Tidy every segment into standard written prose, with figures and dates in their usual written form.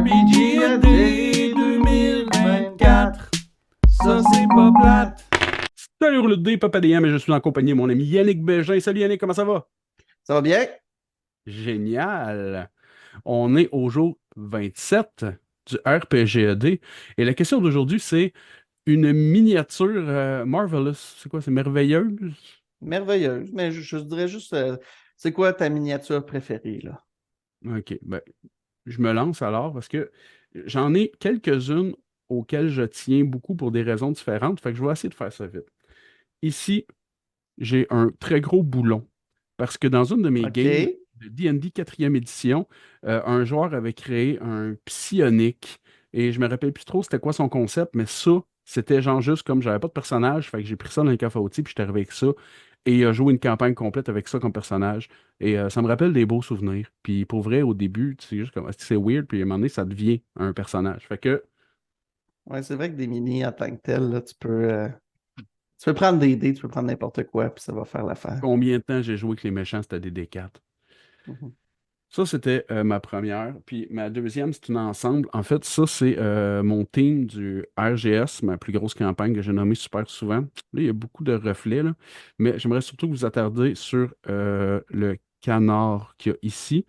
RPGAD 2024, ça c'est pas plate. Salut Rouleau de dés, Papa DM, et je suis en compagnie de mon ami Yannick Bégin. Salut Yannick, comment ça va? Ça va bien? Génial! On est au jour 27 du RPGAD et la question d'aujourd'hui, c'est une miniature Marvelous. C'est quoi, c'est merveilleuse? Merveilleuse. Mais je dirais juste, c'est quoi ta miniature préférée, là? Ok, ben, je me lance alors parce que j'en ai quelques-unes auxquelles je tiens beaucoup pour des raisons différentes, fait que je vais essayer de faire ça vite. Ici, j'ai un très gros boulon. Parce que dans une de mes OK. games de D&D 4e édition, un joueur avait créé un psionique. Et je me rappelle plus trop c'était quoi son concept, mais ça, c'était genre juste comme j'avais pas de personnage, fait que j'ai pris ça dans le café outil, puis j'étais arrivé avec ça. Et il a joué une campagne complète avec ça comme personnage. Et ça me rappelle des beaux souvenirs. Puis pour vrai, au début, c'est juste comme c'est weird, puis à un moment donné, ça devient un personnage. Fait que Ouais, c'est vrai que des mini en tant que tel, là, tu peux prendre des dés, tu peux prendre n'importe quoi, puis ça va faire l'affaire. combien de temps j'ai joué avec les méchants, c'était des D4. Mhm. Ça, c'était ma première. Puis ma deuxième, c'est une ensemble. En fait, ça, c'est mon team du RGS, ma plus grosse campagne que j'ai nommée super souvent. Là, il y a beaucoup de reflets, là. Mais j'aimerais surtout vous attarder sur le canard qu'il y a ici.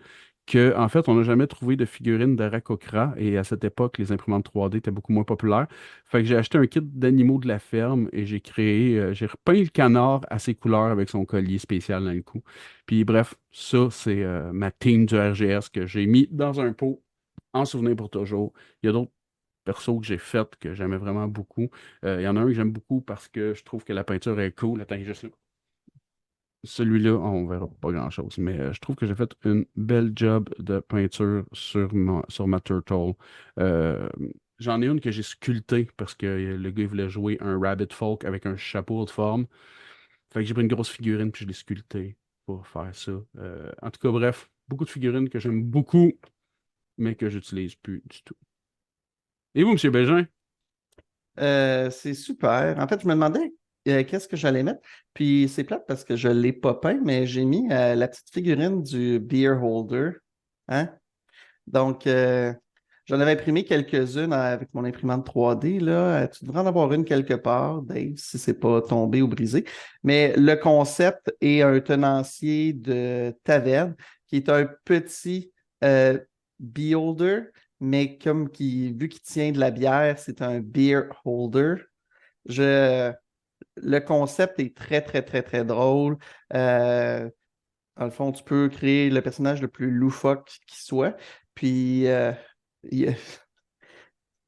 Que, en fait, on n'a jamais trouvé de figurine de Rakokra. Et à cette époque, les imprimantes 3D étaient beaucoup moins populaires. Fait que j'ai acheté un kit d'animaux de la ferme et j'ai créé, j'ai repeint le canard à ses couleurs avec son collier spécial dans le cou. Puis bref, ça, c'est ma team du RGS que j'ai mis dans un pot en souvenir pour toujours. Il y a d'autres persos que j'ai faites que j'aimais vraiment beaucoup. Il y en a un que j'aime beaucoup parce que je trouve que la peinture est cool. Attends, juste là. Celui-là, on verra pas grand-chose, mais je trouve que j'ai fait une belle job de peinture sur ma turtle. Euh, J'en ai une que j'ai sculptée parce que le gars il voulait jouer un Rabbit Folk avec un chapeau de forme. Fait que j'ai pris une grosse figurine puis je l'ai sculptée pour faire ça. En tout cas, bref, beaucoup de figurines que j'aime beaucoup, mais que j'utilise plus du tout. Et vous, M. Bégin? C'est super. En fait, je me demandais qu'est-ce que j'allais mettre. Puis c'est plate parce que je ne l'ai pas peint, mais j'ai mis la petite figurine du beer holder. Hein? Donc, j'en avais imprimé quelques-unes avec mon imprimante 3D, là. Tu devrais en avoir une quelque part, Dave, si c'est pas tombé ou brisé. Mais le concept est un tenancier de taverne qui est un petit euh, beholder, mais vu qu'il tient de la bière, c'est un beer holder. Je, le concept est très, très, très, très drôle. Euh, Dans le fond, tu peux créer le personnage le plus loufoque qui soit. Puis, il-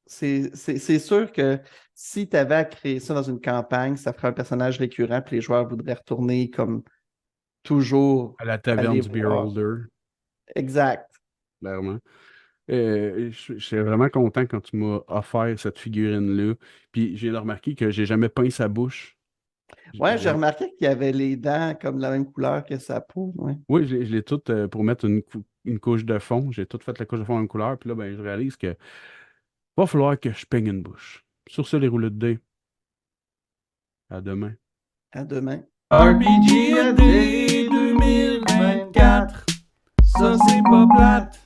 c'est sûr que si tu avais à créer ça dans une campagne, ça ferait un personnage récurrent, puis les joueurs voudraient retourner comme toujours À la taverne aller du Beer voir. Holder, Exact. clairement. Je suis vraiment content quand tu m'as offert cette figurine-là. Puis j'ai remarqué que j'ai jamais peint sa bouche. Ouais, j'ai J'ai- remarqué qu'il y avait les dents comme de la même couleur que sa peau. Ouais. Oui, je l'ai toute pour mettre une couche de fond. J'ai tout fait la couche de fond en couleur. Puis là, ben, je réalise que va falloir que je peigne une bouche. Sur ce, les rouleaux de dés. À demain. À demain. RPGAD 2024, ça c'est pas plate.